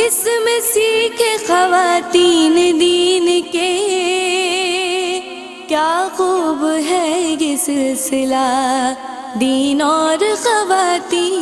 اس میں سیکھے خواتین دین کے، کیا خوب ہے یہ سلسلہ دین اور خواتین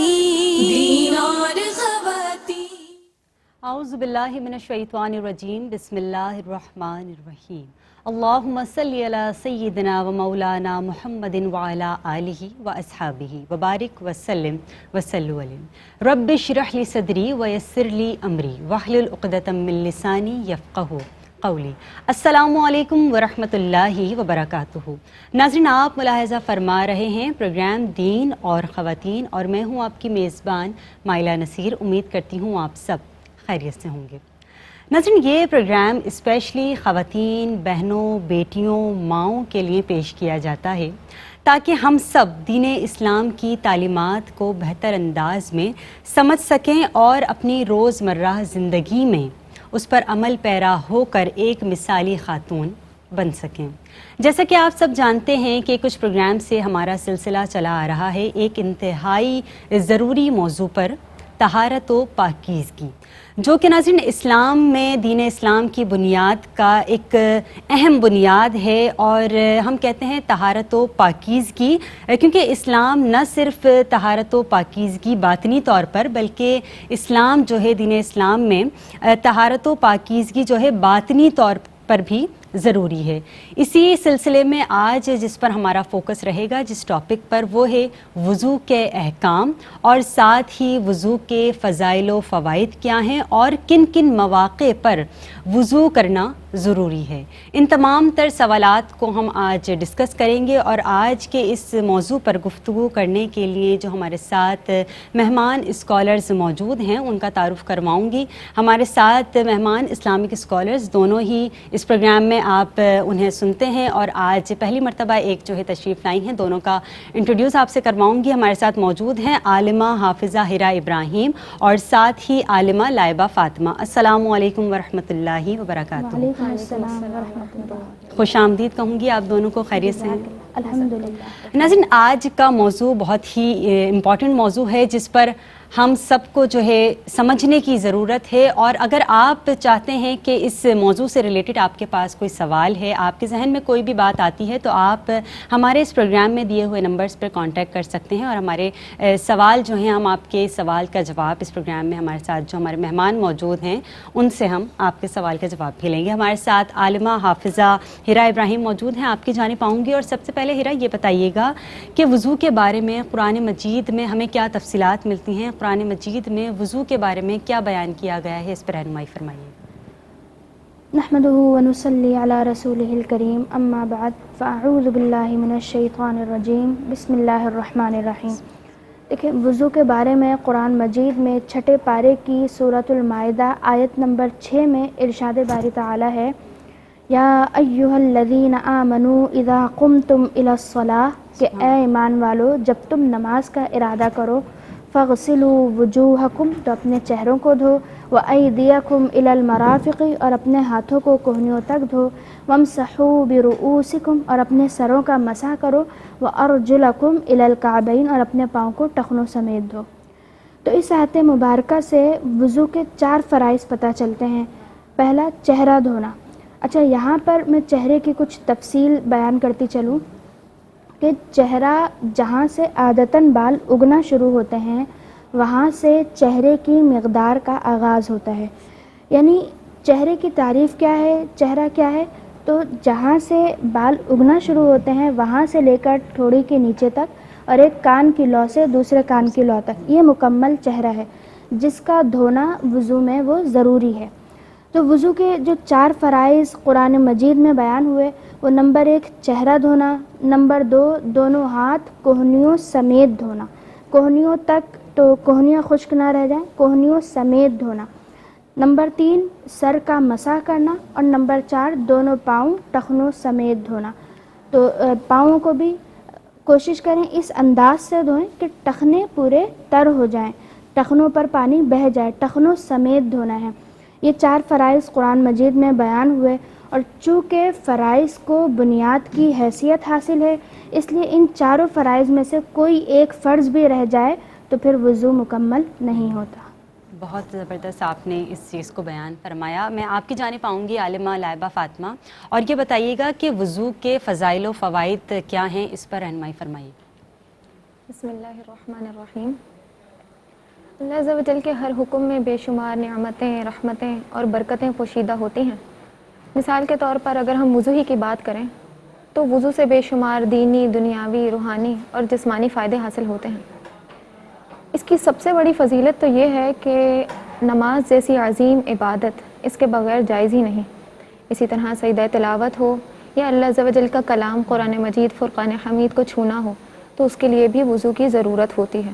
اعوذ باللہ من الشیطان الرجیم، بسم اللہ الرحمن الرحیم۔ اللہم صلی علی سیدنا و مولانا محمد وعلی آلہ و اصحابہ وبارک وسلم وصلوا علیہ۔ رب اشرح لی صدری ویسر لی امری واحلل عقدۃ من لسانی یفقہوا قولی۔ السلام علیکم ورحمۃ اللہ وبرکاتہ۔ ناظرین، آپ ملاحظہ فرما رہے ہیں پروگرام دین اور خواتین، اور میں ہوں آپ کی میزبان مائلہ نصیر۔ امید کرتی ہوں آپ سب خیریت سے ہوں گے۔ ناظرین، یہ پروگرام اسپیشلی خواتین، بہنوں، بیٹیوں، ماؤں کے لیے پیش کیا جاتا ہے تاکہ ہم سب دین اسلام کی تعلیمات کو بہتر انداز میں سمجھ سکیں اور اپنی روزمرہ زندگی میں اس پر عمل پیرا ہو کر ایک مثالی خاتون بن سکیں۔ جیسا کہ آپ سب جانتے ہیں کہ کچھ پروگرام سے ہمارا سلسلہ چلا آ رہا ہے ایک انتہائی ضروری موضوع پر، طہارت و پاکیزگی، جو کہ ناظرین اسلام میں دین اسلام کی بنیاد کا ایک اہم بنیاد ہے۔ اور ہم کہتے ہیں طہارت و پاکیزگی کیونکہ اسلام نہ صرف طہارت و پاکیزگی باطنی طور پر، بلکہ اسلام جو ہے دین اسلام میں طہارت و پاکیزگی جو ہے باطنی طور پر بھی ضروری ہے۔ اسی سلسلے میں آج جس پر ہمارا فوکس رہے گا، جس ٹاپک پر، وہ ہے وضو کے احکام، اور ساتھ ہی وضو کے فضائل و فوائد کیا ہیں اور کن کن مواقع پر وضو کرنا ضروری ہے۔ ان تمام تر سوالات کو ہم آج ڈسکس کریں گے، اور آج کے اس موضوع پر گفتگو کرنے کے لیے جو ہمارے ساتھ مہمان اسکالرز موجود ہیں ان کا تعارف کرواؤں گی۔ ہمارے ساتھ مہمان اسلامک اسکالرز دونوں ہی اس پروگرام میں آپ انہیں سنتے ہیں، اور آج پہلی مرتبہ ایک جو ہے تشریف لائی ہیں، دونوں کا انٹروڈیوس آپ سے کرواؤں گی۔ ہمارے ساتھ موجود ہیں عالمہ حافظہ ہیرا ابراہیم اور ساتھ ہی عالمہ لائبہ فاطمہ۔ السلام علیکم ورحمۃ اللہ وبرکاتہ۔ وعلیکم السلام ورحمۃ اللہ۔ خوش آمدید کہوں گی آپ دونوں کو، خیریت سے ہیں؟ الحمدللہ۔ ناظرین، آج کا موضوع بہت ہی امپورٹنٹ موضوع ہے جس پر ہم سب کو جو ہے سمجھنے کی ضرورت ہے، اور اگر آپ چاہتے ہیں کہ اس موضوع سے ریلیٹڈ آپ کے پاس کوئی سوال ہے، آپ کے ذہن میں کوئی بھی بات آتی ہے، تو آپ ہمارے اس پروگرام میں دیے ہوئے نمبرز پر کانٹیکٹ کر سکتے ہیں، اور ہمارے سوال جو ہیں، ہم آپ کے سوال کا جواب اس پروگرام میں ہمارے ساتھ جو ہمارے مہمان موجود ہیں ان سے ہم آپ کے سوال کا جواب بھی لیں گے۔ ہمارے ساتھ عالمہ حافظہ ہیرا ابراہیم موجود ہیں، آپ کی جانب آؤں گی۔ اور سب سے پہلے ہیرا یہ بتائیے گا کہ وضو کے بارے میں قرآن مجید میں ہمیں کیا تفصیلات ملتی ہیں؟ قرآن مجید میں وضو کے بارے میں کیا بیان کیا گیا ہے، اس پر رہنمائی فرمائیے۔ نحمدہ ونصلی علی رسولہ الکریم، اما بعد، فاعوذ باللہ من الشیطان الرجیم، بسم اللہ الرحمن الرحیم۔ دیکھیں، وضو کے بارے میں قرآن مجید میں چھٹے پارے کی سورۃ المائدہ آیت نمبر 6 میں ارشاد باری تعالی ہے، یا ایھا الذین آمنوا اذا قمتم الی الصلاۃ، کہ اے ایمان والو جب تم نماز کا ارادہ کرو، فاغسلوا وجوہکم، تو اپنے چہروں کو دھو، وایدیکم الی المرافق، اور اپنے ہاتھوں کو کوہنیوں تک دھو، وامسحوا برؤوسکم، اور اپنے سروں کا مسح کرو، وارجلکم الی الکعبین، اور اپنے پاؤں کو ٹخنوں سمیت دھو۔ تو اس آیت مبارکہ سے وضو کے 4 فرائض پتہ چلتے ہیں۔ پہلا، چہرہ دھونا۔ اچھا، یہاں پر میں چہرے کی کچھ تفصیل بیان کرتی چلوں کہ چہرہ جہاں سے عادتاً بال اگنا شروع ہوتے ہیں، وہاں سے چہرے کی مقدار کا آغاز ہوتا ہے۔ یعنی چہرے کی تعریف کیا ہے، چہرہ کیا ہے؟ تو جہاں سے بال اگنا شروع ہوتے ہیں وہاں سے لے کر ٹھوڑی کے نیچے تک، اور ایک کان کی لو سے دوسرے کان کی لو تک، یہ مکمل چہرہ ہے جس کا دھونا وضو میں وہ ضروری ہے۔ تو وضو کے جو 4 فرائض قرآن مجید میں بیان ہوئے، وہ نمبر 1 چہرہ دھونا، نمبر 2 دونوں ہاتھ کوہنیوں سمیت دھونا، کوہنیوں تک تو کوہنیاں خشک نہ رہ جائیں، کوہنیوں سمیت دھونا، نمبر 3 سر کا مسح کرنا، اور نمبر 4 دونوں پاؤں ٹخنوں سمیت دھونا۔ تو پاؤں کو بھی کوشش کریں اس انداز سے دھوئیں کہ ٹخنے پورے تر ہو جائیں، ٹخنوں پر پانی بہہ جائے، ٹخنوں سمیت دھونا ہے۔ یہ 4 فرائض قرآن مجید میں بیان ہوئے، اور چونکہ فرائض کو بنیاد کی حیثیت حاصل ہے، اس لیے ان 4 فرائض میں سے کوئی ایک فرض بھی رہ جائے تو پھر وضو مکمل نہیں ہوتا۔ بہت زبردست آپ نے اس چیز کو بیان فرمایا. میں آپ کی جانب آؤں گی عالمہ لائبہ فاطمہ, اور یہ بتائیے گا کہ وضو کے فضائل و فوائد کیا ہیں, اس پر رہنمائی فرمائیے. بسم اللہ الرحمن الرحیم. اللہ عز و جل کے ہر حکم میں بے شمار نعمتیں, رحمتیں اور برکتیں پوشیدہ ہوتی ہیں. مثال کے طور پر اگر ہم وضو ہی کی بات کریں تو وضو سے بے شمار دینی, دنیاوی, روحانی اور جسمانی فائدے حاصل ہوتے ہیں. اس کی سب سے بڑی فضیلت تو یہ ہے کہ نماز جیسی عظیم عبادت اس کے بغیر جائز ہی نہیں. اسی طرح سجدہ تلاوت ہو یا اللہ عز و جل کا کلام قرآن مجید فرقان حمید کو چھونا ہو تو اس کے لیے بھی وضو کی ضرورت ہوتی ہے.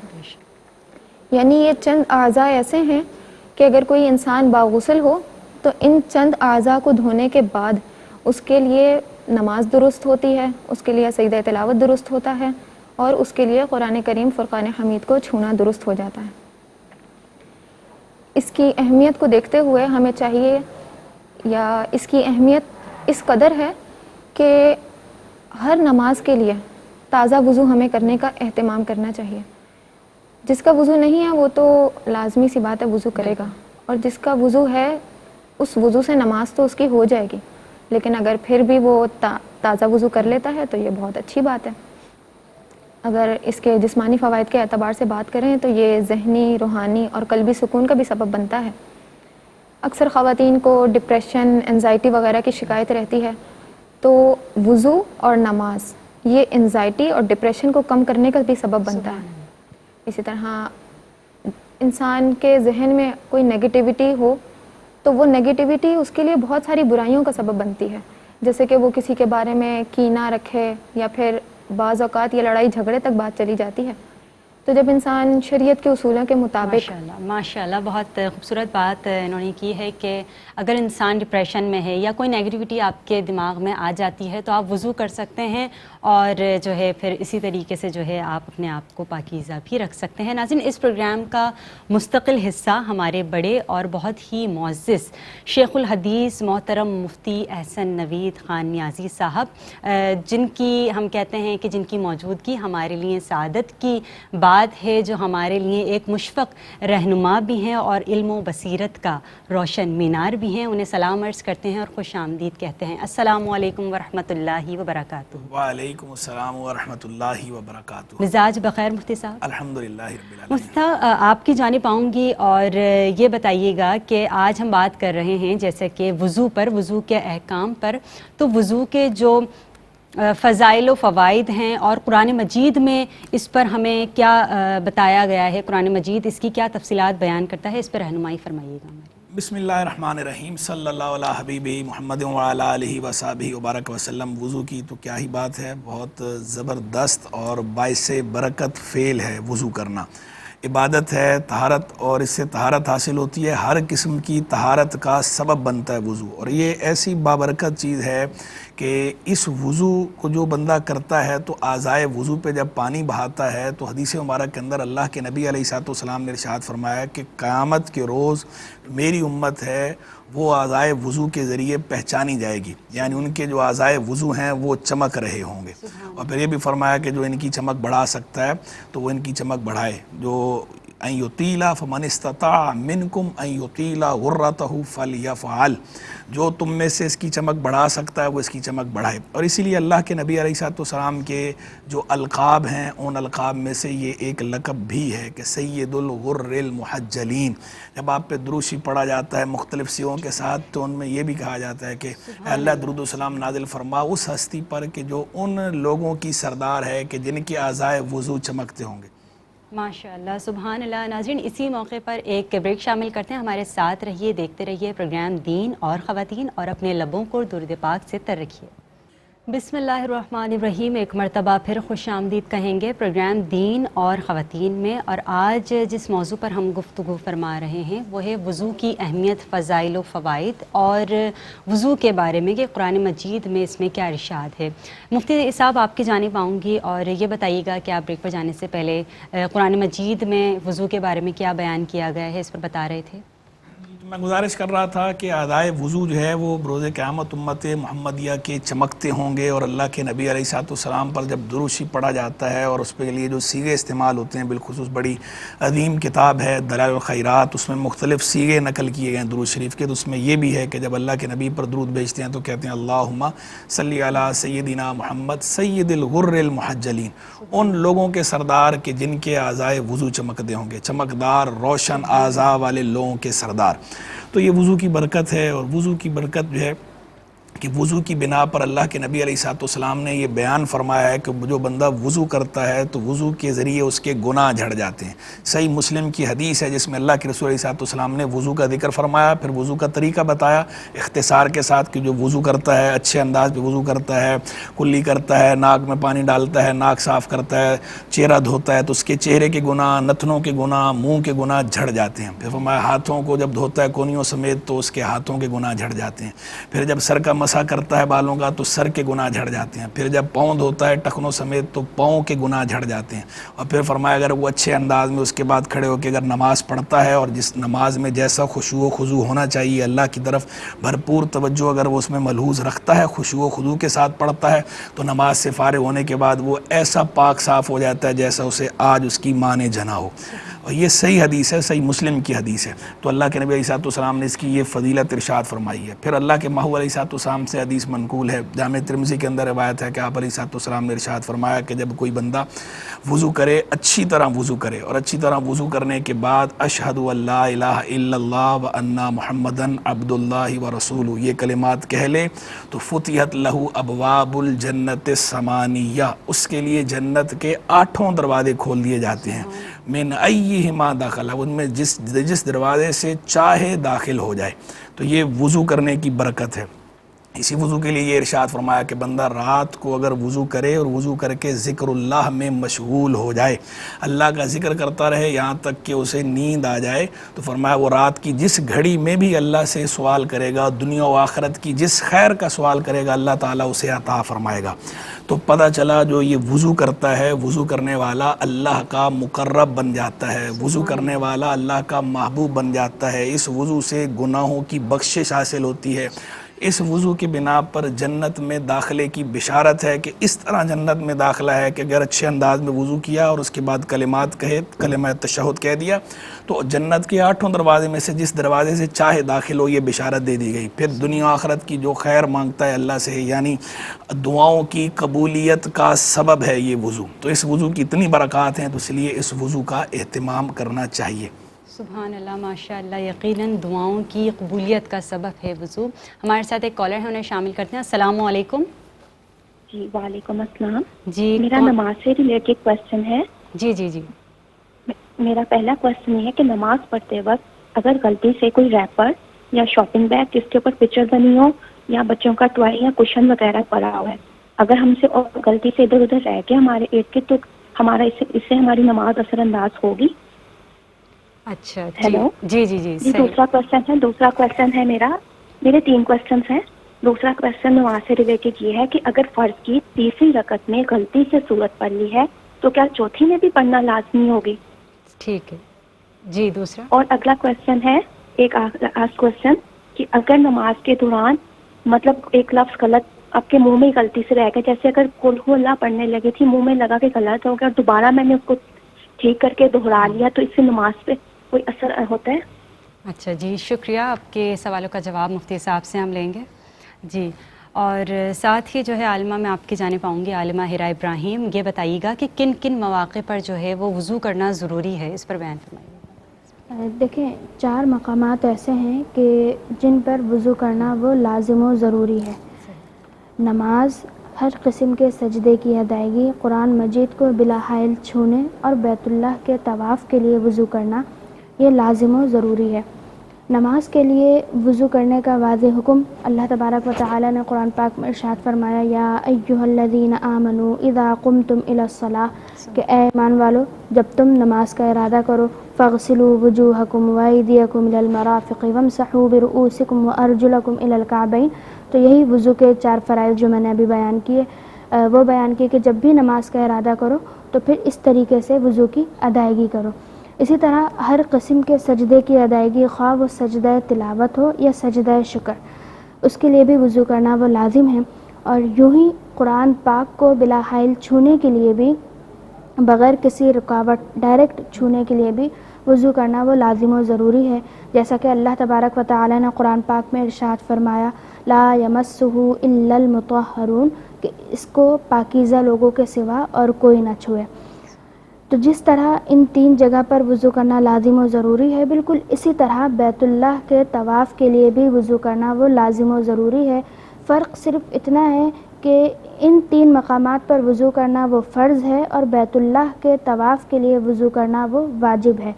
یعنی یہ چند اعضاء ایسے ہیں کہ اگر کوئی انسان باغسل ہو تو ان چند اعضاء کو دھونے کے بعد اس کے لیے نماز درست ہوتی ہے, اس کے لیے سجدہ تلاوت درست ہوتا ہے, اور اس کے لیے قرآن کریم فرقان حمید کو چھونا درست ہو جاتا ہے. اس کی اہمیت کو دیکھتے ہوئے ہمیں چاہیے, یا اس کی اہمیت اس قدر ہے کہ ہر نماز کے لیے تازہ وضو ہمیں کرنے کا اہتمام کرنا چاہیے. جس کا وضو نہیں ہے وہ تو لازمی سی بات ہے وضو کرے گا, اور جس کا وضو ہے اس وضو سے نماز تو اس کی ہو جائے گی, لیکن اگر پھر بھی وہ تازہ وضو کر لیتا ہے تو یہ بہت اچھی بات ہے. اگر اس کے جسمانی فوائد کے اعتبار سے بات کریں تو یہ ذہنی, روحانی اور قلبی سکون کا بھی سبب بنتا ہے. اکثر خواتین کو ڈپریشن, انزائٹی وغیرہ کی شکایت رہتی ہے, تو وضو اور نماز یہ انزائٹی اور ڈپریشن کو کم کرنے کا بھی سبب بنتا ہے. اسی طرح انسان کے ذہن میں کوئی نگیٹیوٹی ہو تو وہ نگیٹیوٹی اس کے لیے بہت ساری برائیوں کا سبب بنتی ہے, جیسے کہ وہ کسی کے بارے میں کینہ رکھے, یا پھر بعض اوقات یہ لڑائی جھگڑے تک بات چلی جاتی ہے. تو جب انسان شریعت کے اصولوں کے مطابق ماشاءاللہ بہت خوبصورت بات انہوں نے کی ہے کہ اگر انسان ڈپریشن میں ہے یا کوئی نیگیٹیوٹی آپ کے دماغ میں آ جاتی ہے تو آپ وضو کر سکتے ہیں, اور جو ہے پھر اسی طریقے سے جو ہے آپ اپنے آپ کو پاکیزہ بھی رکھ سکتے ہیں. ناظرین, اس پروگرام کا مستقل حصہ ہمارے بڑے اور بہت ہی معزز شیخ الحدیث محترم مفتی احسن نوید خان نیازی صاحب, جن کی ہم کہتے ہیں کہ جن کی موجودگی ہمارے لیے سعادت کی بات ہے, جو ہمارے لیے ایک مشفق رہنما بھی ہیں اور علم و بصیرت کا روشن مینار بھی ہیں. انہیں سلام عرض کرتے ہیں اور خوش آمدید کہتے ہیں. السلام علیکم ورحمۃ اللہ وبرکاتہ. وعلیکم السلام ورحمۃ اللہ وبرکاتہ. مزاج بخیر مفتی صاحب؟ الحمدللہ رب العالمین. مفتی صاحب, آپ کی جانب آؤں گی اور یہ بتائیے گا کہ آج ہم بات کر رہے ہیں جیسے کہ وضو پر, وضو کے احکام پر. تو وضو کے جو فضائل و فوائد ہیں اور قرآن مجید میں اس پر ہمیں کیا بتایا گیا ہے, قرآن مجید اس کی کیا تفصیلات بیان کرتا ہے, اس پر رہنمائی فرمائیے گا. بسم اللہ الرحمن الرحیم. صلی اللہ علیہ حبیب محمد وعلی آلہ وصحبہ وبارک وسلم. وضو کی تو کیا ہی بات ہے, بہت زبردست اور باعث برکت فعل ہے وضو کرنا. عبادت ہے, طہارت, اور اس سے طہارت حاصل ہوتی ہے. ہر قسم کی طہارت کا سبب بنتا ہے وضو, اور یہ ایسی بابرکت چیز ہے کہ اس وضو کو جو بندہ کرتا ہے تو اعضائے وضو پہ جب پانی بہاتا ہے تو حدیث مبارک کے اندر اللہ کے نبی علیہ الصلوۃ والسلام نے ارشاد فرمایا کہ قیامت کے روز میری امت ہے وہ اعضائے وضو کے ذریعے پہچانی جائے گی, یعنی ان کے جو اعضائے وضو ہیں وہ چمک رہے ہوں گے. اور پھر یہ بھی فرمایا کہ جو ان کی چمک بڑھا سکتا ہے تو وہ ان کی چمک بڑھائے. جو ان یطیلا فمن استطاع منکم ان یطیلا غرتہ فلیفعل, جو تم میں سے اس کی چمک بڑھا سکتا ہے وہ اس کی چمک بڑھائے. اور اسی لیے اللہ کے نبی علیہ الصلوۃ والسلام کے جو القاب ہیں ان القاب میں سے یہ ایک لقب بھی ہے کہ سید الغر المحجلین. جب آپ پہ دروشی پڑھا جاتا ہے مختلف سیغوں کے ساتھ تو ان میں یہ بھی کہا جاتا ہے کہ اے اللہ درود و سلام نازل فرما اس ہستی پر کہ جو ان لوگوں کی سردار ہے کہ جن کے اعضائے وضو چمکتے ہوں گے. ماشاء اللہ, سبحان اللہ. ناظرین, اسی موقع پر ایک بریک شامل کرتے ہیں. ہمارے ساتھ رہیے, دیکھتے رہیے پروگرام دین اور خواتین, اور اپنے لبوں کو درود پاک سے تر رکھیے. بسم اللہ الرحمن الرحیم. ایک مرتبہ پھر خوش آمدید کہیں گے پروگرام دین اور خواتین میں. اور آج جس موضوع پر ہم گفتگو فرما رہے ہیں وہ ہے وضو کی اہمیت, فضائل و فوائد, اور وضو کے بارے میں کہ قرآن مجید میں اس میں کیا ارشاد ہے. مفتی صاحب, آپ کی جانب آؤں گی اور یہ بتائیے گا کہ آپ بریک پر جانے سے پہلے قرآن مجید میں وضو کے بارے میں کیا بیان کیا گیا ہے, اس پر بتا رہے تھے. میں گزارش کر رہا تھا کہ ادائے وضو جو ہے وہ بروز قیامت امت محمدیہ کے چمکتے ہوں گے، اور اللہ کے نبی علیہ الصلوۃ والسلام پر جب درود شریف پڑھا جاتا ہے اور اس کے لیے جو سیغے استعمال ہوتے ہیں، بالخصوص بڑی عظیم کتاب ہے دلائل الخیرات، اس میں مختلف سیغے نقل کیے گئے ہیں درود شریف کے، تو اس میں یہ بھی ہے کہ جب اللہ کے نبی پر درود بھیجتے ہیں تو کہتے ہیں اللہم صلی علی سیدنا محمد سید الغر المحجلین، ان لوگوں کے سردار کے جن کے اعضائے وضو چمکتے ہوں گے، چمکدار روشن اعضاء والے لوگوں کے سردار۔ تو یہ وضو کی برکت ہے، اور وضو کی برکت جو ہے کہ وضو کی بنا پر اللہ کے نبی علیہ الصلوۃ والسلام نے یہ بیان فرمایا ہے کہ جو بندہ وضو کرتا ہے تو وضو کے ذریعے اس کے گناہ جھڑ جاتے ہیں۔ صحیح مسلم کی حدیث ہے جس میں اللہ کے رسول علیہ الصلوۃ والسلام نے وضو کا ذکر فرمایا، پھر وضو کا طریقہ بتایا اختصار کے ساتھ کہ جو وضو کرتا ہے اچھے انداز پہ وضو کرتا ہے، کلی کرتا ہے، ناک میں پانی ڈالتا ہے، ناک صاف کرتا ہے، چہرہ دھوتا ہے تو اس کے چہرے کے گناہ، نتنوں کے گناہ، منہ کے گناہ جھڑ جاتے ہیں۔ پھر فرمایا ہاتھوں کو جب دھوتا ہے کونیوں سمیت تو اس کے ہاتھوں کے گناہ جھڑ جاتے ہیں۔ پھر جب سر کا مسح کرتا ہے بالوں کا تو سر کے گناہ جھڑ جاتے ہیں۔ پھر جب پاؤں دھوتا ہے ٹخنوں سمیت تو پاؤں کے گناہ جھڑ جاتے ہیں۔ اور پھر فرمایا اگر وہ اچھے انداز میں اس کے بعد کھڑے ہو کے اگر نماز پڑھتا ہے اور جس نماز میں جیسا خشوع و خضوع ہونا چاہیے، اللہ کی طرف بھرپور توجہ اگر وہ اس میں ملحوظ رکھتا ہے، خشوع و خضوع کے ساتھ پڑھتا ہے، تو نماز سے فارغ ہونے کے بعد وہ ایسا پاک صاف ہو جاتا ہے جیسا اسے آج اس کی ماں نے جنا ہو۔ اور یہ صحیح حدیث ہے، صحیح مسلم کی حدیث ہے۔ تو اللہ کے نبی علیہ الصلوۃ والسلام نے اس کی یہ فضیلت ارشاد فرمائی ہے۔ پھر اللہ کے محبوب علیہ الصلوۃ والسلام سے حدیث منقول ہے، جامع ترمذی کے اندر روایت ہے کہ آپ علیہ الصلوۃ والسلام نے ارشاد فرمایا کہ جب کوئی بندہ وضو کرے، اچھی طرح وضو کرے، اور اچھی طرح وضو کرنے کے بعد اشہد ان لا الہ الا اللہ وان محمدن عبد اللہ ورسولہ یہ کلمات کہہ لے تو فتحت لہ ابواب الجنت الثمانیہ، اس کے لیے جنت کے 8 دروازے کھول دیے جاتے ہیں۔ من ایہما دخل، ان میں جس دروازے سے چاہے داخل ہو جائے۔ تو یہ وضو کرنے کی برکت ہے۔ اسی وضو کے لیے یہ ارشاد فرمایا کہ بندہ رات کو اگر وضو کرے اور وضو کر کے ذکر اللہ میں مشغول ہو جائے، اللہ کا ذکر کرتا رہے یہاں تک کہ اسے نیند آ جائے، تو فرمایا وہ رات کی جس گھڑی میں بھی اللہ سے سوال کرے گا، دنیا و آخرت کی جس خیر کا سوال کرے گا اللہ تعالیٰ اسے عطا فرمائے گا۔ تو پتہ چلا جو یہ وضو کرتا ہے، وضو کرنے والا اللہ کا مقرب بن جاتا ہے، وضو کرنے والا اللہ کا محبوب بن جاتا ہے، اس وضو سے گناہوں کی بخشش حاصل ہوتی ہے۔ اس وضو کی بنا پر جنت میں داخلے کی بشارت ہے کہ اس طرح جنت میں داخلہ ہے کہ اگر اچھے انداز میں وضو کیا اور اس کے بعد کلمات کہے، کلمہ تشہد کہہ دیا، تو جنت کے 8 دروازے میں سے جس دروازے سے چاہے داخل ہو یہ بشارت دے دی گئی۔ پھر دنیا آخرت کی جو خیر مانگتا ہے اللہ سے، یعنی دعاؤں کی قبولیت کا سبب ہے یہ وضو۔ تو اس وضو کی اتنی برکات ہیں، تو اس لیے اس وضو کا اہتمام کرنا چاہیے۔ سبحان اللہ، ماشاء اللہ، یقیناً دعاؤں کی قبولیت کا سبب ہے وضو۔ ہمارے ساتھ ایک کالر ہے، انہیں شامل کرتے ہیں۔ السلام علیکم۔ جی وعلیکم السلام۔ جی میرا نماز سے ریلیٹڈ کویسچن ہے۔ جی جی جی میرا پہلا کویسچن یہ ہے کہ نماز پڑھتے وقت اگر غلطی سے کوئی ریپر یا شاپنگ بیگ جس کے اوپر پکچر بنی ہو یا بچوں کا ٹوائے یا کشن وغیرہ پڑا ہوا ہے، اگر ہم سے اور غلطی سے ادھر ادھر رہ گیا ہمارے ارد گرد، تو ہمارا اس سے ہماری نماز اثر انداز ہوگی؟ اچھا ہیلو جی جی جی جی صحیح۔ دوسرا کویسچن ہے میرے 3 کویسچنس ہیں۔ دوسرا کویسچن نماز سے ریلیٹڈ یہ ہے کہ اگر فرض کی تیسری رکعت میں غلطی سے سورت پڑھ لی ہے تو کیا چوتھی میں بھی پڑھنا لازمی ہوگی؟ ٹھیک ہے جی۔ دوسرا اور اگلا کویسچن ہے، ایک لاسٹ کویسچن، کہ اگر نماز کے دوران مطلب ایک لفظ غلط آپ کے منہ میں غلطی سے رہ گیا، جیسے اگر قل ہو اللہ پڑھنے لگی تھی، منہ میں لگا کے غلط ہو گیا اور دوبارہ میں نے اس کو ٹھیک کر کے دہرا لیا، تو اس سے نماز پہ کوئی اثر ہوتا ہے؟ اچھا جی، شکریہ۔ آپ کے سوالوں کا جواب مفتی صاحب سے ہم لیں گے جی۔ اور ساتھ ہی جو ہے عالمہ میں آپ کی جانب آؤں گی، عالمہ ہیرا ابراہیم، یہ بتائیے گا کہ کن کن مواقع پر جو ہے وہ وضو کرنا ضروری ہے، اس پر بیان فرمائیے۔ دیکھیں 4 مقامات ایسے ہیں کہ جن پر وضو کرنا وہ لازم و ضروری ہے۔ نماز، ہر قسم کے سجدے کی ادائیگی، قرآن مجید کو بلا حائل چھونے اور بیت اللہ کے طواف کے لیے وضو کرنا یہ لازم و ضروری ہے۔ نماز کے لیے وضو کرنے کا واضح حکم اللہ تبارک و تعالی نے قرآن پاک میں ارشاد فرمایا، یا ایھا الذین آمنوا اذا قمتم الی الصلاۃ، کہ اے ایمان والو جب تم نماز کا ارادہ کرو، فاغسلوا وجوہکم وایدیکم الی المرافق وامسحوا برؤوسکم وارجلکم الی الکعبین۔ تو یہی وضو کے 4 فرائض جو میں نے ابھی بیان کیے، وہ بیان کیے کہ جب بھی نماز کا ارادہ کرو تو پھر اس طریقے سے وضو کی ادائیگی کرو۔ اسی طرح ہر قسم کے سجدے کی ادائیگی، خواہ وہ سجدہ تلاوت ہو یا سجدہ شکر، اس کے لیے بھی وضو کرنا وہ لازم ہے۔ اور یوں ہی قرآن پاک کو بلا حائل چھونے کے لیے بھی، بغیر کسی رکاوٹ ڈائریکٹ چھونے کے لیے بھی وضو کرنا وہ لازم و ضروری ہے، جیسا کہ اللہ تبارک و تعالی نے قرآن پاک میں ارشاد فرمایا لا یمسہ الا المطہرون، کہ اس کو پاکیزہ لوگوں کے سوا اور کوئی نہ چھوئے۔ تو جس طرح ان 3 جگہ پر وضو کرنا لازم و ضروری ہے، بالکل اسی طرح بیت اللہ کے طواف کے لیے بھی وضو کرنا وہ لازم و ضروری ہے۔ فرق صرف اتنا ہے کہ ان 3 مقامات پر وضو کرنا وہ فرض ہے اور بیت اللہ کے طواف کے لیے وضو کرنا وہ واجب ہے۔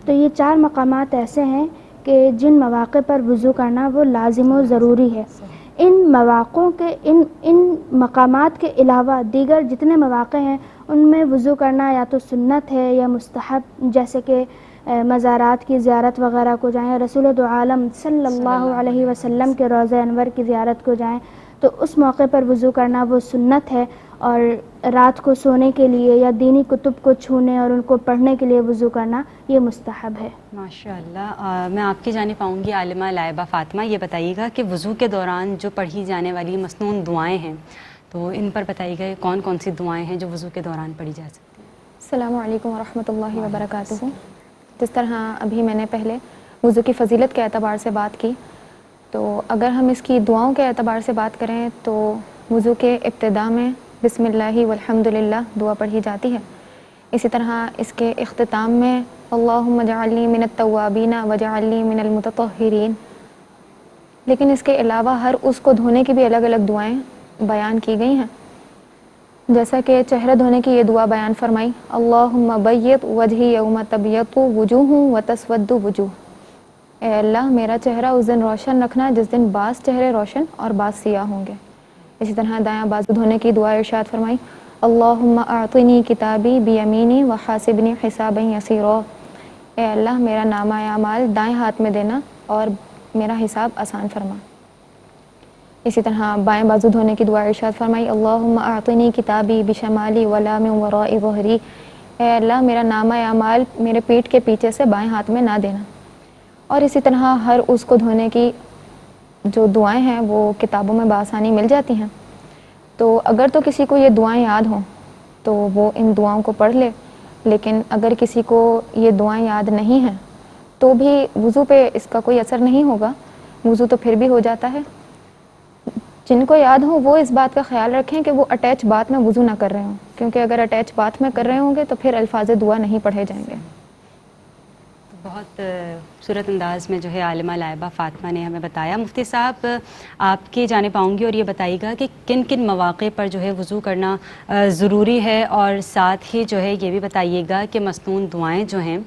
تو یہ 4 مقامات ایسے ہیں کہ جن مواقع پر وضو کرنا وہ لازم و ضروری ہے۔ ان مواقعوں کے ان مقامات کے علاوہ دیگر جتنے مواقع ہیں ان میں وضو کرنا یا تو سنت ہے یا مستحب، جیسے کہ مزارات کی زیارت وغیرہ کو جائیں، رسول دو عالم صلی اللہ علیہ وسلم کے روضہ انور کی زیارت کو جائیں تو اس موقع پر وضو کرنا وہ سنت ہے، اور رات کو سونے کے لیے یا دینی کتب کو چھونے اور ان کو پڑھنے کے لیے وضو کرنا یہ مستحب ہے۔ ماشاء اللہ۔ میں آپ کی جانب آؤں گی عالمہ لائبہ فاطمہ، یہ بتائیے گا کہ وضو کے دوران جو پڑھی جانے والی مسنون دعائیں ہیں تو ان پر بتائیے گا کون کون سی دعائیں ہیں جو وضو کے دوران پڑھی جا سکتی ہیں؟ السلام علیکم ورحمۃ اللہ وبرکاتہ۔ جس طرح ابھی میں نے پہلے وضو کی فضیلت کے اعتبار سے بات کی، تو اگر ہم اس کی دعاؤں کے اعتبار سے بات کریں تو وضو کے ابتدا میں بسم اللہ والحمد للہ دعا پڑھی جاتی ہے۔ اسی طرح اس کے اختتام میں اللہم اجعلنی من التوابین واجعلنی من المتطہرین۔ لیکن اس کے علاوہ ہر اس کو دھونے کی بھی الگ الگ دعائیں بیان کی گئی ہیں، جیسا کہ چہرہ دھونے کی یہ دعا بیان فرمائی اللہم بیض وجہی یوم تبیض وجوہ وتسود وجوہ۔ اے اللہ میرا چہرہ اس دن روشن رکھنا جس دن بعض چہرے روشن اور بعض سیاہ ہوں گے۔ اسی طرح دایاں بازو دھونے کی دعا ارشاد فرمائی اللہم اعطنی کتابی بیمینی وحاسبنی حسابا یسیرا۔ اے اللہ میرا نامہ اعمال دائیں ہاتھ میں دینا اور میرا حساب آسان فرما۔ اسی طرح بائیں بازو دھونے کی دعا ارشاد فرمائی اللہم اعطنی کتابی بشمالی ولا من وراء ظہری۔ اے اللہ میرا نامہ اعمال میرے پیٹھ کے پیچھے سے بائیں ہاتھ میں نہ دینا۔ اور اسی طرح ہر اس کو دھونے کی جو دعائیں ہیں وہ کتابوں میں بآسانی مل جاتی ہیں، تو اگر تو کسی کو یہ دعائیں یاد ہوں تو وہ ان دعاؤں کو پڑھ لے، لیکن اگر کسی کو یہ دعائیں یاد نہیں ہیں تو بھی وضو پہ اس کا کوئی اثر نہیں ہوگا، وضو تو پھر بھی ہو جاتا ہے۔ جن کو یاد ہوں وہ اس بات کا خیال رکھیں کہ وہ اٹیچ بات میں وضو نہ کر رہے ہوں، کیونکہ اگر اٹیچ بات میں کر رہے ہوں گے تو پھر الفاظ دعا نہیں پڑھے جائیں گے۔ بہت خوبصورت انداز میں جو ہے عالمہ لائبہ فاطمہ نے ہمیں بتایا۔ مفتی صاحب آپ کی جانب آؤں گی اور یہ بتائیے گا کہ کن کن مواقع پر جو ہے وضو کرنا ضروری ہے، اور ساتھ ہی جو ہے یہ بھی بتائیے گا کہ مسنون دعائیں جو ہیں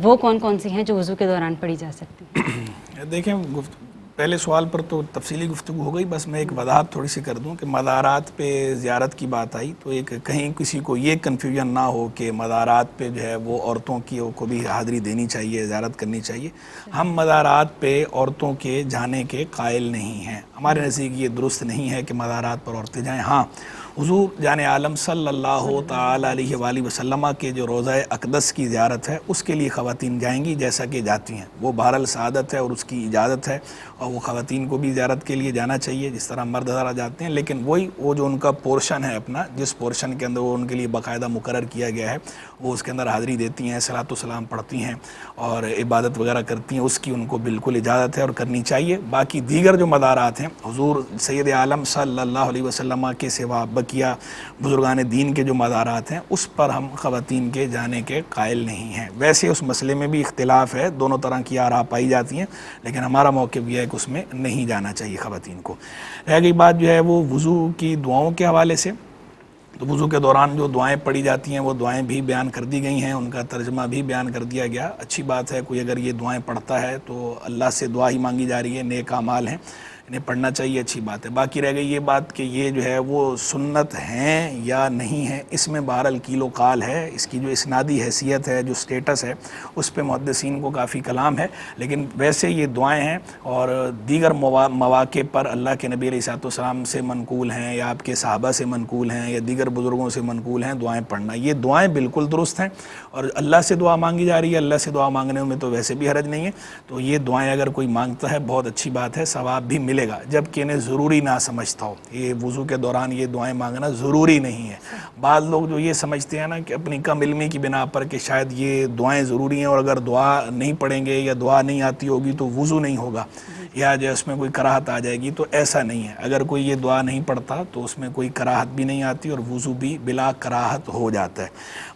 وہ کون کون سی ہیں جو وضو کے دوران پڑھی جا سکتی ہیں؟ دیکھیں پہلے سوال پر تو تفصیلی گفتگو ہو گئی، بس میں ایک وضاحت تھوڑی سی کر دوں کہ مزارات پہ زیارت کی بات آئی تو ایک کہیں کسی کو یہ کنفیوژن نہ ہو کہ مزارات پہ جو ہے وہ عورتوں کی کو بھی حاضری دینی چاہیے، زیارت کرنی چاہیے۔ ہم مزارات پہ عورتوں کے جانے کے قائل نہیں ہیں، ہمارے نزدیک یہ درست نہیں ہے کہ مزارات پر عورتیں جائیں۔ ہاں حضور جان عالم صلی اللہ تعالی علیہ وآلہ وسلم کے جو روضہ اقدس کی زیارت ہے اس کے لیے خواتین جائیں گی، جیسا کہ جاتی ہیں، وہ بہرحال سعادت ہے اور اس کی اجازت ہے، اور وہ خواتین کو بھی زیارت کے لیے جانا چاہیے جس طرح مرد حضرات جاتے ہیں، لیکن وہ جو ان کا پورشن ہے اپنا، جس پورشن کے اندر وہ ان کے لیے باقاعدہ مقرر کیا گیا ہے، وہ اس کے اندر حاضری دیتی ہیں، صلاۃ و سلام پڑھتی ہیں اور عبادت وغیرہ کرتی ہیں، اس کی ان کو بالکل اجازت ہے اور کرنی چاہیے۔ باقی دیگر جو مزارات ہیں حضور سید عالم صلی اللہ علیہ وسلم کے سوا بقیہ بزرگان دین کے جو مزارات ہیں اس پر ہم خواتین کے جانے کے قائل نہیں ہیں۔ ویسے اس مسئلے میں بھی اختلاف ہے، دونوں طرح کی آراء پائی جاتی ہیں، لیکن ہمارا موقف یہ ہے کہ اس میں نہیں جانا چاہیے خواتین کو۔ رہ گئی بات جو ہے وہ وضو کی دعاؤں کے حوالے سے، تو وضو کے دوران جو دعائیں پڑھی جاتی ہیں وہ دعائیں بھی بیان کر دی گئی ہیں، ان کا ترجمہ بھی بیان کر دیا گیا۔ اچھی بات ہے، کوئی اگر یہ دعائیں پڑھتا ہے تو اللہ سے دعا ہی مانگی جا رہی ہے، نیک اعمال ہیں، انہیں پڑھنا چاہیے، اچھی بات ہے۔ باقی رہ گئی یہ بات کہ یہ جو ہے وہ سنت ہیں یا نہیں ہیں، اس میں بہرحال کیل و قال ہے، اس کی جو اسنادی حیثیت ہے، جو سٹیٹس ہے، اس پہ محدثین کو کافی کلام ہے، لیکن ویسے یہ دعائیں ہیں اور دیگر مواقع پر اللہ کے نبی علیہ الصلوۃ والسلام سے منقول ہیں یا آپ کے صحابہ سے منقول ہیں یا دیگر بزرگوں سے منقول ہیں دعائیں پڑھنا، یہ دعائیں بالکل درست ہیں اور اللہ سے دعا مانگی جا رہی ہے، اللہ سے دعا مانگنے میں تو ویسے بھی حرج نہیں ہے، تو یہ دعائیں اگر کوئی مانگتا ہے بہت اچھی بات ہے، ثواب بھی ملے گا، جبکہ انہیں ضروری نہ سمجھتا ہو، یہ وضو کے دوران یہ دعائیں مانگنا ضروری نہیں ہے۔ بعض لوگ جو یہ سمجھتے ہیں نا کہ اپنی کم علمی کی بنا پر کہ شاید یہ دعائیں ضروری ہیں اور اگر دعا نہیں پڑھیں گے یا دعا نہیں آتی ہوگی تو وضو نہیں ہوگا یا جو اس میں کوئی کراہت آ جائے گی، تو ایسا نہیں ہے، اگر کوئی یہ دعا نہیں پڑھتا تو اس میں کوئی کراہت بھی نہیں آتی اور وضو بھی بلا کراہت ہو جاتا ہے۔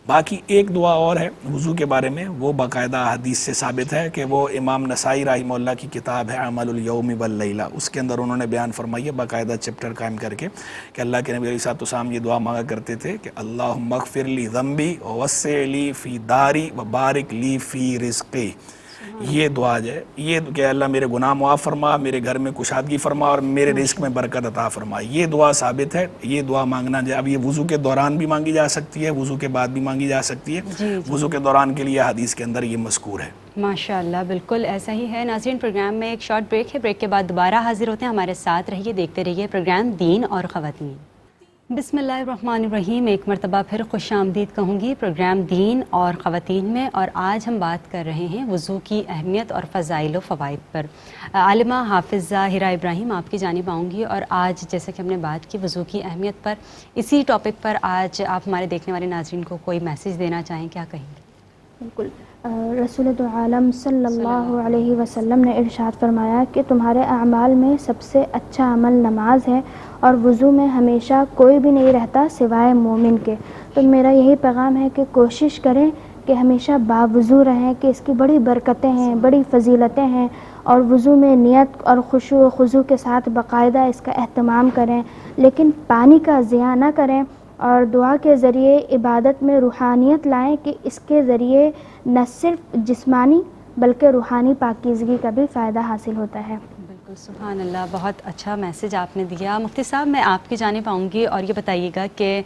باقی ایک دعا اور ہے وضو کے بارے میں، وہ باقاعدہ حدیث سے ثابت ہے کہ وہ امام نسائی رحمہ اللہ کی کتاب ہے عمل الیوم واللیلہ، اس کے اندر انہوں نے بیان فرمائی ہے باقاعدہ چیپٹر قائم کر کے کہ اللہ کے نبی علیہ الصلوۃ والسلام یہ دعا مانگا کرتے تھے کہ اللہم اغفر لی ذنبی ووسع لی فی داری وبارک لی فی رزقی، یہ دعا جو ہے یہ کہ اللہ میرے گناہ معاف فرما، میرے گھر میں کشادگی فرما اور میرے رزق میں برکت عطا فرما، یہ دعا ثابت ہے، یہ دعا مانگنا جو اب یہ وضو کے دوران بھی مانگی جا سکتی ہے، وضو کے بعد بھی مانگی جا سکتی ہے، وضو کے دوران کے لیے حدیث کے اندر یہ مذکور ہے۔ ماشاءاللہ، بالکل ایسا ہی ہے۔ ناظرین، پروگرام میں ایک شارٹ بریک ہے، بریک کے بعد دوبارہ حاضر ہوتے ہیں، ہمارے ساتھ رہیے، دیکھتے رہیے پروگرام دین اور خواتین۔ بسم اللہ الرحمن الرحیم، ایک مرتبہ پھر خوش آمدید کہوں گی پروگرام دین اور خواتین میں، اور آج ہم بات کر رہے ہیں وضو کی اہمیت اور فضائل و فوائد پر۔ عالمہ حافظہ ہیرا ابراہیم آپ کی جانب آؤں گی، اور آج جیسے کہ ہم نے بات کی وضو کی اہمیت پر، اسی ٹاپک پر آج آپ ہمارے دیکھنے والے ناظرین کو کوئی میسیج دینا چاہیں، کیا کہیں گے؟ بالکل، رسول عالم صلی اللہ علیہ وسلم نے ارشاد فرمایا کہ تمہارے اعمال میں سب سے اچھا عمل نماز ہے اور وضو میں ہمیشہ کوئی بھی نہیں رہتا سوائے مومن کے۔ تو میرا یہی پیغام ہے کہ کوشش کریں کہ ہمیشہ باوضو رہیں، کہ اس کی بڑی برکتیں ہیں، بڑی فضیلتیں ہیں، اور وضو میں نیت اور خشوع و خضوع کے ساتھ باقاعدہ اس کا اہتمام کریں، لیکن پانی کا ضیاع نہ کریں، اور دعا کے ذریعے عبادت میں روحانیت لائیں کہ اس کے ذریعے نہ صرف جسمانی بلکہ روحانی پاکیزگی کا بھی فائدہ حاصل ہوتا ہے۔ بالکل، سبحان اللہ، بہت اچھا میسیج آپ نے دیا۔ مفتی صاحب، میں آپ کی جانب آؤں گی اور یہ بتائیے گا کہ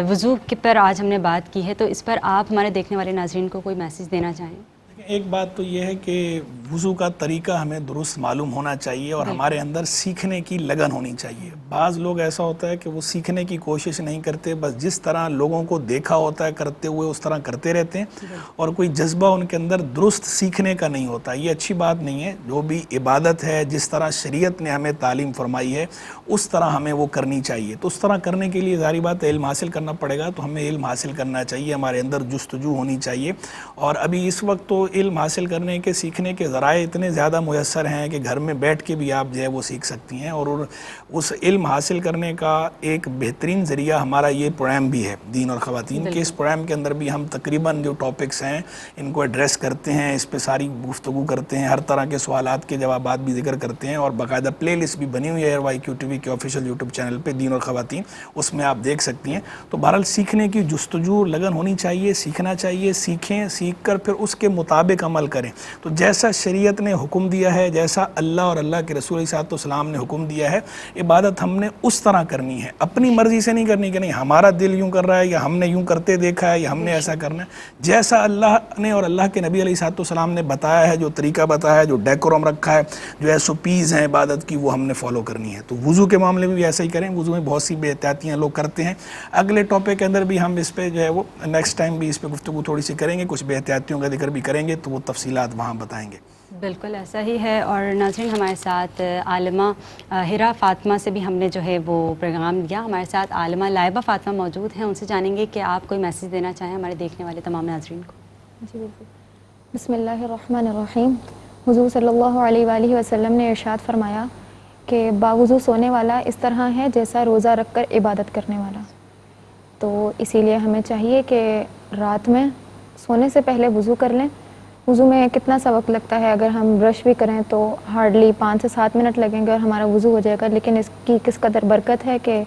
وضو پر آج ہم نے بات کی ہے، تو اس پر آپ ہمارے دیکھنے والے ناظرین کو کوئی میسیج دینا چاہیں؟ ایک بات تو یہ ہے کہ وضو کا طریقہ ہمیں درست معلوم ہونا چاہیے اور ہمارے اندر سیکھنے کی لگن ہونی چاہیے۔ بعض لوگ ایسا ہوتا ہے کہ وہ سیکھنے کی کوشش نہیں کرتے، بس جس طرح لوگوں کو دیکھا ہوتا ہے کرتے ہوئے اس طرح کرتے رہتے ہیں اور کوئی جذبہ ان کے اندر درست سیکھنے کا نہیں ہوتا۔ یہ اچھی بات نہیں ہے۔ جو بھی عبادت ہے، جس طرح شریعت نے ہمیں تعلیم فرمائی ہے اس طرح ہمیں وہ کرنی چاہیے۔ تو اس طرح کرنے کے لیے ظاہری بات ہے علم حاصل کرنا پڑے گا، تو ہمیں علم حاصل کرنا چاہیے، ہمارے اندر جستجو ہونی چاہیے۔ اور ابھی اس وقت تو علم حاصل کرنے کے سیکھنے کے ذرائع اتنے زیادہ میسر ہیں کہ گھر میں بیٹھ کے بھی آپ جو ہے وہ سیکھ سکتی ہیں، اور اس علم حاصل کرنے کا ایک بہترین ذریعہ ہمارا یہ پروگرام بھی ہے دین اور خواتین کے۔ اس پروگرام کے اندر بھی ہم تقریباً جو ٹاپکس ہیں ان کو ایڈریس کرتے ہیں، اس پہ ساری گفتگو کرتے ہیں، ہر طرح کے سوالات کے جوابات بھی ذکر کرتے ہیں، اور باقاعدہ پلے لسٹ بھی بنی ہوئی ہے YQ TV کے آفیشیل یوٹیوب چینل پہ دین اور خواتین، اس میں آپ دیکھ سکتی ہیں۔ تو بہرحال سیکھنے کی جستجو لگن ہونی چاہیے، سیکھنا چاہیے، سیکھیں، سیکھ کر پھر اس کے مطابق عمل کریں۔ تو جیسا شریعت نے حکم دیا ہے، جیسا اللہ اور اللہ کے رسول علیہ السلام نے حکم دیا ہے، عبادت ہم نے اس طرح کرنی ہے، اپنی مرضی سے نہیں کرنی کہ نہیں ہمارا دل یوں کر رہا ہے یا ہم نے یوں کرتے دیکھا ہے یا ہم نے ایسا کرنا ہے۔ جیسا اللہ نے اور اللہ کے نبی علیہ السلام نے بتایا ہے، جو طریقہ بتایا ہے، جو ڈیکورم رکھا ہے، جو SOPs ہیں عبادت کی، وہ ہم نے فالو کرنی ہے۔ تو وضو کے معاملے میں بھی ایسا ہی کریں۔ وضو میں بہت سی بے احتیاطیاں لوگ کرتے ہیں، اگلے ٹاپک کے اندر بھی ہم اس پہ جو ہے وہ نیکسٹ ٹائم بھی اس پہ گفتگو تھوڑی سی کریں گے، کچھ بے احتیاطیوں کا ذکر بھی کریں گے، تو وہ تفصیلات وہاں بتائیں گے۔ بالکل ایسا ہی ہے۔ اور ناظرین، ہمارے ساتھ عالمہ ہیرا فاطمہ سے بھی ہم نے جو ہے وہ پروگرام لیا، ہمارے ساتھ عالمہ لائبہ فاطمہ موجود ہیں، ان سے جانیں گے کہ آپ کوئی میسیج دینا چاہیں ہمارے دیکھنے والے تمام ناظرین کو۔ جی بالکل۔ بسم اللہ الرحمن الرحیم۔ حضور صلی اللہ علیہ وآلہ وسلم نے ارشاد فرمایا کہ باوضو سونے والا اس طرح ہے جیسا روزہ رکھ کر عبادت کرنے والا۔ تو اسی لیے ہمیں چاہیے کہ رات میں سونے سے پہلے وضو کر لیں۔ وضو میں کتنا سا وقت لگتا ہے؟ اگر ہم برش بھی کریں تو ہارڈلی 5 سے 7 منٹ لگیں گے اور ہمارا وضو ہو جائے گا، لیکن اس کی کس قدر برکت ہے کہ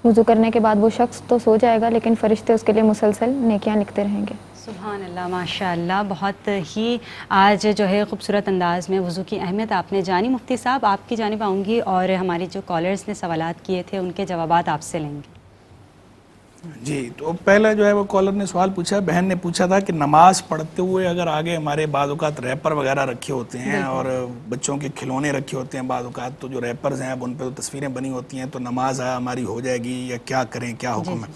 وضو کرنے کے بعد وہ شخص تو سو جائے گا لیکن فرشتے اس کے لیے مسلسل نیکیاں لکھتے رہیں گے۔ سبحان اللہ، ماشاء اللہ، بہت ہی آج جو ہے خوبصورت انداز میں وضو کی اہمیت آپ نے جانی۔ مفتی صاحب آپ کی جانب آؤں گی اور ہماری جو کالرز نے سوالات کیے تھے ان کے جوابات آپ سے لیں گے۔ جی، تو پہلا جو ہے وہ کالر نے سوال پوچھا، بہن نے پوچھا تھا کہ نماز پڑھتے ہوئے اگر آگے ہمارے بعض اوقات ریپر وغیرہ رکھے ہوتے ہیں اور بچوں کے کھلونے رکھے ہوتے ہیں بعض اوقات، تو جو ریپرز ہیں اب ان پہ تو تصویریں بنی ہوتی ہیں، تو نماز ہماری ہو جائے گی یا کیا کریں، کیا حکم ہے؟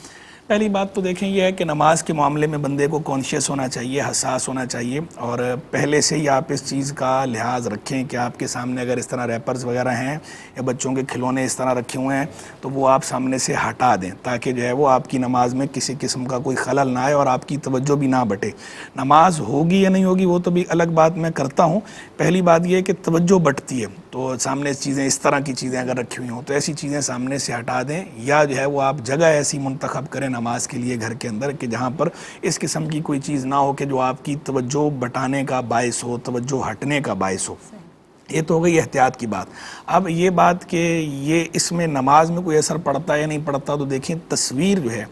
پہلی بات تو دیکھیں یہ ہے کہ نماز کے معاملے میں بندے کو کانشیس ہونا چاہیے، حساس ہونا چاہیے، اور پہلے سے ہی آپ اس چیز کا لحاظ رکھیں کہ آپ کے سامنے اگر اس طرح ریپرز وغیرہ ہیں یا بچوں کے کھلونے اس طرح رکھے ہوئے ہیں تو وہ آپ سامنے سے ہٹا دیں، تاکہ جو ہے وہ آپ کی نماز میں کسی قسم کا کوئی خلل نہ آئے اور آپ کی توجہ بھی نہ بٹے۔ نماز ہوگی یا نہیں ہوگی وہ تو بھی الگ بات میں کرتا ہوں، پہلی بات یہ ہے کہ توجہ بٹتی ہے، تو سامنے چیزیں اس طرح کی چیزیں اگر رکھی ہوئی ہوں تو ایسی چیزیں سامنے سے ہٹا دیں، یا جو ہے وہ آپ جگہ ایسی منتخب کریں نماز کے لیے گھر کے اندر کہ جہاں پر اس قسم کی کوئی چیز نہ ہو کہ جو آپ کی توجہ بٹانے کا باعث ہو، توجہ ہٹنے کا باعث ہو۔ یہ تو ہو گئی احتیاط کی بات۔ اب یہ بات کہ یہ اس میں نماز میں کوئی اثر پڑتا ہے یا نہیں پڑتا، تو دیکھیں تصویر جو ہے،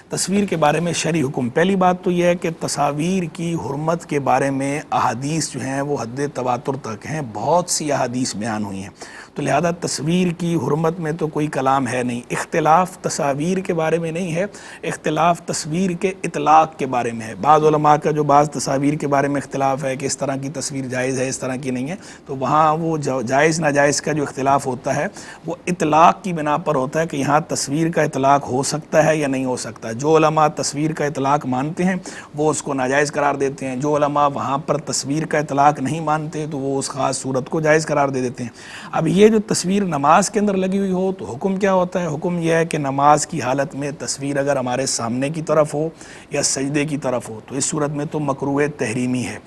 تصویر کے بارے میں شرعی حکم، پہلی بات تو یہ ہے کہ تصاویر کی حرمت کے بارے میں احادیث جو ہیں وہ حد تواتر تک ہیں، بہت سی احادیث بیان ہوئی ہیں، تو لہذا تصویر کی حرمت میں تو کوئی کلام ہے نہیں۔ اختلاف تصاویر کے بارے میں نہیں ہے، اختلاف تصویر کے اطلاق کے بارے میں ہے۔ بعض علماء کا جو بعض تصاویر کے بارے میں اختلاف ہے کہ اس طرح کی تصویر جائز ہے، اس طرح کی نہیں ہے، تو وہاں وہ جائز ناجائز کا جو اختلاف ہوتا ہے وہ اطلاق کی بنا پر ہوتا ہے کہ یہاں تصویر کا اطلاق ہو سکتا ہے یا نہیں ہو سکتا۔ جو علماء تصویر کا اطلاق مانتے ہیں وہ اس کو ناجائز قرار دیتے ہیں، جو علماء وہاں پر تصویر کا اطلاق نہیں مانتے تو وہ اس خاص صورت کو جائز قرار دے دیتے ہیں۔ اب یہ جو تصویر نماز کے اندر لگی ہوئی ہو تو حکم کیا ہوتا ہے؟ حکم یہ ہے کہ نماز کی حالت میں تصویر اگر ہمارے سامنے کی طرف ہو یا سجدے کی طرف ہو تو اس صورت میں تو مکروہ تحریمی ہے۔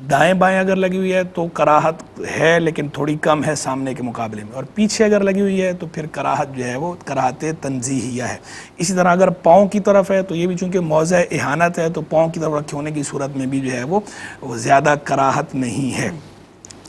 دائیں بائیں اگر لگی ہوئی ہے تو کراہت ہے لیکن تھوڑی کم ہے سامنے کے مقابلے میں، اور پیچھے اگر لگی ہوئی ہے تو پھر کراہت جو ہے وہ کراہت تنزیہیہ ہے۔ اسی طرح اگر پاؤں کی طرف ہے تو یہ بھی چونکہ موضع اہانت ہے تو پاؤں کی طرف رکھے ہونے کی صورت میں بھی جو ہے وہ زیادہ کراہت نہیں ہے۔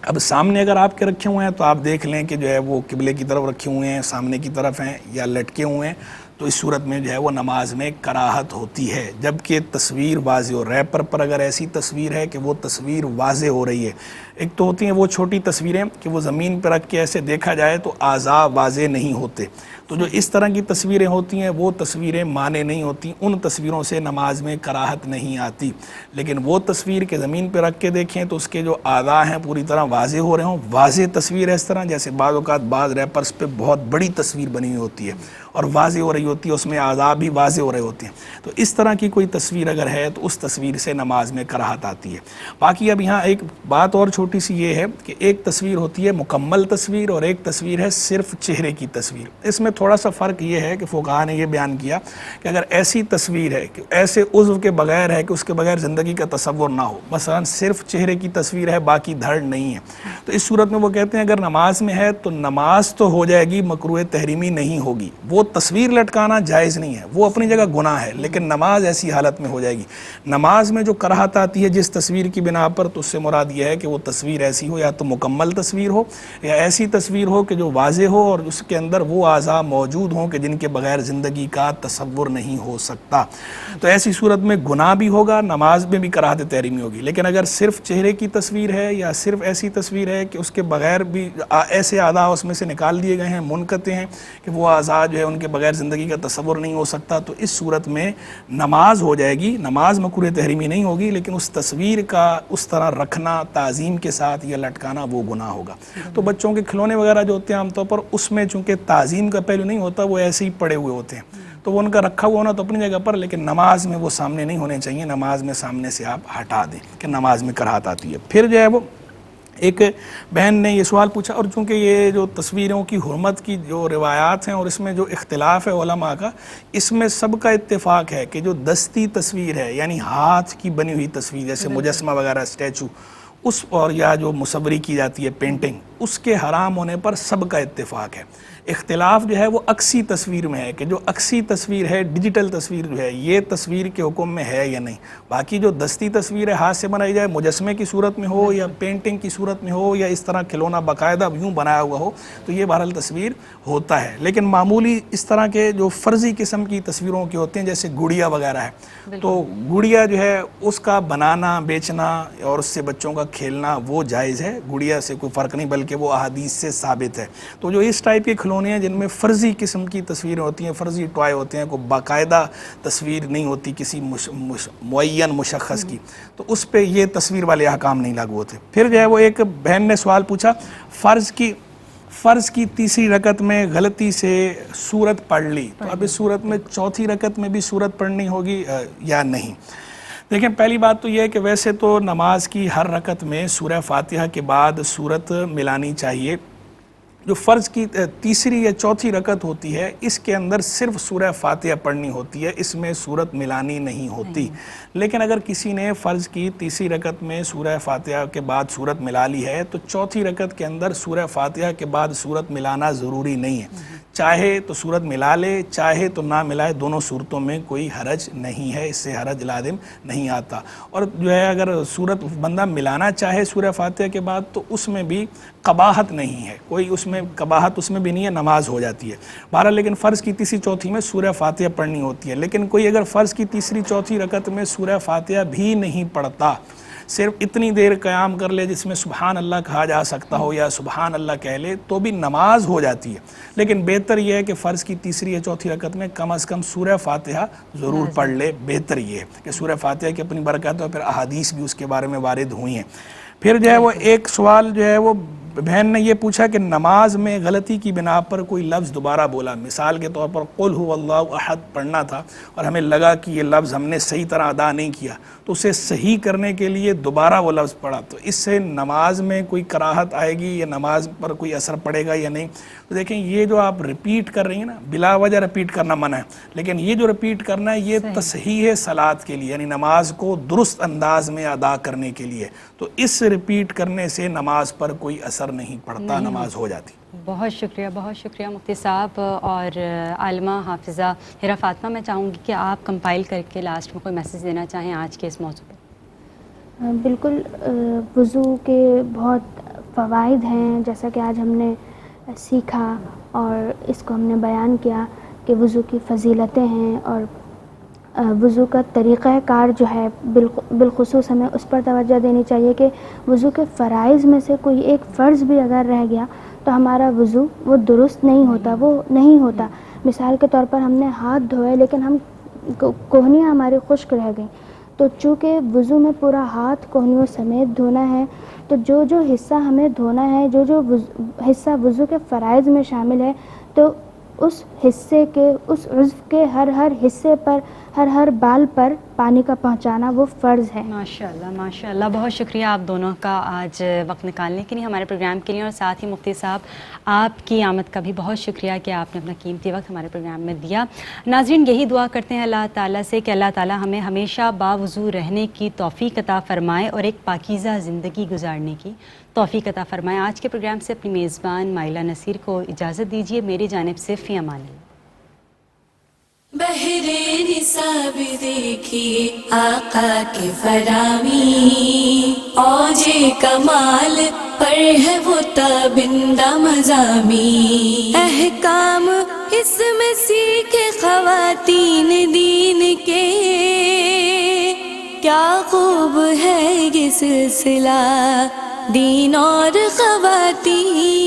اب سامنے اگر آپ کے رکھے ہوئے ہیں تو آپ دیکھ لیں کہ جو ہے وہ قبلے کی طرف رکھے ہوئے ہیں، سامنے کی طرف ہیں یا لٹکے ہوئے ہیں، تو اس صورت میں جو ہے وہ نماز میں کراہت ہوتی ہے۔ جبکہ تصویر واضح ہو، ریپر پر اگر ایسی تصویر ہے کہ وہ تصویر واضح ہو رہی ہے، ایک تو ہوتی ہیں وہ چھوٹی تصویریں کہ وہ زمین پر رکھ کے ایسے دیکھا جائے تو اعضاء واضح نہیں ہوتے، تو جو اس طرح کی تصویریں ہوتی ہیں وہ تصویریں مانے نہیں ہوتی، ان تصویروں سے نماز میں کراہت نہیں آتی۔ لیکن وہ تصویر کے زمین پہ رکھ کے دیکھیں تو اس کے جو اعضاء ہیں پوری طرح واضح ہو رہے ہوں، واضح تصویر ہے، اس طرح جیسے بعض اوقات بعض ریپرز پہ بہت بڑی تصویر بنی ہوئی ہوتی ہے اور واضح ہو رہی ہوتی ہے، اس میں اعضاء بھی واضح ہو رہے ہوتے ہیں، تو اس طرح کی کوئی تصویر اگر ہے تو اس تصویر سے نماز میں کراہت آتی ہے۔ باقی اب یہاں ایک بات اور چھوٹی سی یہ ہے کہ ایک تصویر ہوتی ہے مکمل تصویر اور ایک تصویر ہے صرف چہرے کی تصویر۔ اس میں تھوڑا سا فرق یہ ہے کہ فقہاء نے یہ بیان کیا کہ اگر ایسی تصویر ہے کہ ایسے عضو کے بغیر ہے کہ اس کے بغیر زندگی کا تصور نہ ہو، مثلا صرف چہرے کی تصویر ہے باقی دھڑ نہیں ہے، تو اس صورت میں وہ کہتے ہیں اگر نماز میں ہے تو نماز تو ہو جائے گی، مکروہ تحریمی نہیں ہوگی۔ وہ تصویر لٹکانا جائز نہیں ہے، وہ اپنی جگہ گناہ ہے، لیکن نماز ایسی حالت میں ہو جائے گی۔ نماز میں جو کراہت آتی ہے جس تصویر کی بنا پر، تو اس سے مراد یہ ہے کہ وہ تصویر ایسی ہو، یا تو مکمل تصویر ہو یا ایسی تصویر ہو کہ جو واضح ہو اور اس کے اندر وہ اعضاء موجود ہوں کہ جن کے بغیر زندگی کا تصور نہیں ہو سکتا، تو ایسی صورت میں گناہ بھی ہوگا، نماز میں بھی کراہت تحریمی ہوگی۔ لیکن اگر صرف چہرے کی تصویر ہے یا صرف ایسی تصویر ہے کہ اس کے بغیر بھی ایسے اعضاء اس میں سے نکال دیے گئے ہیں، منقطع ہیں کہ وہ اعضاء جو ہے ان کے بغیر زندگی کا تصور نہیں ہو سکتا، تو اس صورت میں نماز ہو جائے گی، نماز مکروہ تحریمی نہیں ہوگی، لیکن اس تصویر کا اس طرح رکھنا تعظیم کے ساتھ یا لٹکانا وہ گناہ ہوگا۔ تو بچوں کے کھلونے وغیرہ جو ہوتے ہیں عام طور پر اس میں چونکہ تعظیم کا پہلو نہیں ہوتا، وہ ایسے ہی پڑے ہوئے ہوتے ہیں، تو وہ ان کا رکھا ہوا ہونا تو اپنی جگہ پر، لیکن نماز میں وہ سامنے نہیں ہونے چاہیے، نماز میں سامنے سے آپ ہٹا دیں کہ نماز میں کراہت آتی ہے۔ پھر جو ہے وہ ایک بہن نے یہ سوال پوچھا، اور چونکہ یہ جو تصویروں کی حرمت کی جو روایات ہیں اور اس میں جو اختلاف ہے علماء کا، اس میں سب کا اتفاق ہے کہ جو دستی تصویر ہے یعنی ہاتھ کی بنی ہوئی تصویر جیسے مجسمہ وغیرہ اسٹیچو، اس اور یا جو مصوری کی جاتی ہے پینٹنگ، اس کے حرام ہونے پر سب کا اتفاق ہے۔ اختلاف جو ہے وہ عکسی تصویر میں ہے کہ جو عکسی تصویر ہے ڈیجیٹل تصویر جو ہے یہ تصویر کے حکم میں ہے یا نہیں. باقی جو دستی تصویر ہے ہاتھ سے بنائی جائے مجسمے کی صورت میں ہو یا پینٹنگ کی صورت میں ہو یا اس طرح کھلونا باقاعدہ یوں بنایا ہوا ہو تو یہ بہرحال تصویر ہوتا ہے. لیکن معمولی اس طرح کے جو فرضی قسم کی تصویروں کے ہوتے ہیں جیسے گڑیا وغیرہ ہے تو گڑیا جو ہے اس کا بنانا بیچنا اور اس سے بچوں کا کھیلنا وہ جائز ہے. گڑیا سے کوئی فرق نہیں بلکہ وہ احادیث سے ثابت ہے. تو جو اس ٹائپ کے کھلونے ہیں جن میں فرضی قسم کی تصویریں ہوتی ہیں فرضی ٹوائے ہوتے ہیں کوئی باقاعدہ تصویر نہیں ہوتی کسی معین مشخص کی تو اس پہ یہ تصویر والے احکام نہیں لاگو ہوتے. پھر جو ہے وہ ایک بہن نے سوال پوچھا فرض کی تیسری رکعت میں غلطی سے سورت پڑھ لی تو اب اس صورت میں چوتھی رکعت میں بھی سورت پڑھنی ہوگی یا نہیں. دیکھیں پہلی بات تو یہ ہے کہ ویسے تو نماز کی ہر رکعت میں سورہ فاتحہ کے بعد سورت ملانی چاہیے. جو فرض کی تیسری یا چوتھی رکعت ہوتی ہے اس کے اندر صرف سورہ فاتحہ پڑھنی ہوتی ہے اس میں سورت ملانی نہیں ہوتی. لیکن اگر کسی نے فرض کی تیسری رکعت میں سورہ فاتحہ کے بعد سورت ملا لی ہے تو چوتھی رکعت کے اندر سورہ فاتحہ کے بعد سورت ملانا ضروری نہیں ہے. چاہے تو سورت ملا لے چاہے تو نہ ملائے دونوں صورتوں میں کوئی حرج نہیں ہے اس سے حرج لازم نہیں آتا. اور جو ہے اگر سورت بندہ ملانا چاہے سورہ فاتحہ کے بعد تو اس میں بھی قباحت نہیں ہے کوئی اس میں قباحت اس میں بھی نہیں ہے نماز ہو جاتی ہے. بہرحال لیکن فرض کی تیسری چوتھی میں سورہ فاتحہ پڑھنی ہوتی ہے. لیکن کوئی اگر فرض کی تیسری چوتھی رکعت میں سورہ فاتحہ بھی نہیں پڑھتا صرف اتنی دیر قیام کر لے جس میں سبحان اللہ کہا جا سکتا ہو یا سبحان اللہ کہہ لے تو بھی نماز ہو جاتی ہے. لیکن بہتر یہ ہے کہ فرض کی تیسری یا چوتھی رکعت میں کم از کم سورہ فاتحہ ضرور پڑھ لے. بہتر یہ ہے کہ سورہ فاتحہ کی اپنی برکات اور پھر احادیث بھی اس کے بارے میں وارد ہوئی ہیں. پھر جو ہے وہ ایک سوال جو ہے وہ بہن نے یہ پوچھا کہ نماز میں غلطی کی بنا پر کوئی لفظ دوبارہ بولا مثال کے طور پر قل هو اللہ احد پڑھنا تھا اور ہمیں لگا کہ یہ لفظ ہم نے صحیح طرح ادا نہیں کیا تو اسے صحیح کرنے کے لیے دوبارہ وہ لفظ پڑھا تو اس سے نماز میں کوئی کراہت آئے گی یا نماز پر کوئی اثر پڑے گا یا نہیں. تو دیکھیں یہ جو آپ ریپیٹ کر رہی ہیں نا بلا وجہ ریپیٹ کرنا منع ہے لیکن یہ جو ریپیٹ کرنا ہے یہ تصحیح صلاۃ کے لیے یعنی نماز کو درست انداز میں ادا کرنے کے لیے. تو اس ریپیٹ کرنے سے نماز پر کوئی اثر نہیں پڑتا نماز ہو جاتی. بہت شکریہ مفتی صاحب. اور عالمہ حافظہ ہیرا فاطمہ میں چاہوں گی کہ آپ کمپائل کر کے لاسٹ میں کوئی میسیج دینا چاہیں آج کے اس موضوع پر. بالکل وضو کے بہت فوائد ہیں جیسا کہ آج ہم نے سیکھا اور اس کو ہم نے بیان کیا کہ وضو کی فضیلتیں ہیں اور وضو کا طریقہ کار جو ہے بالخصوص ہمیں اس پر توجہ دینی چاہیے کہ وضو کے فرائض میں سے کوئی ایک فرض بھی اگر رہ گیا تو ہمارا وضو وہ درست نہیں ہوتا وہ نہیں ہوتا. مثال کے طور پر ہم نے ہاتھ دھوئے لیکن ہم کوہنیاں ہماری خشک رہ گئیں تو چونکہ وضو میں پورا ہاتھ کوہنیوں سمیت دھونا ہے تو جو حصہ ہمیں دھونا ہے جو حصہ وضو کے فرائض میں شامل ہے تو اس حصے کے اس عضو کے ہر حصے پر ہر بال پر پانی کا پہنچانا وہ فرض ہے. ماشاءاللہ بہت شکریہ آپ دونوں کا آج وقت نکالنے کے لیے ہمارے پروگرام کے لیے اور ساتھ ہی مفتی صاحب آپ کی آمد کا بھی بہت شکریہ کہ آپ نے اپنا قیمتی وقت ہمارے پروگرام میں دیا. ناظرین یہی دعا کرتے ہیں اللہ تعالیٰ سے کہ اللہ تعالیٰ ہمیں ہمیشہ باوضو رہنے کی توفیق عطا فرمائے اور ایک پاکیزہ زندگی گزارنے کی توفیق عطا فرمائے. آج کے پروگرام سے اپنی میزبان مائلہ نصیر کو اجازت دیجیے. میری جانب سے فی امان اللہ. بہرے نصاب دیکھیے آقا کے فرامی اوج کمال پر ہے وہ تابندہ مضامی احکام اس میں سیکھے خواتین دین کے کیا خوب ہے یہ سلسلہ دین اور خواتین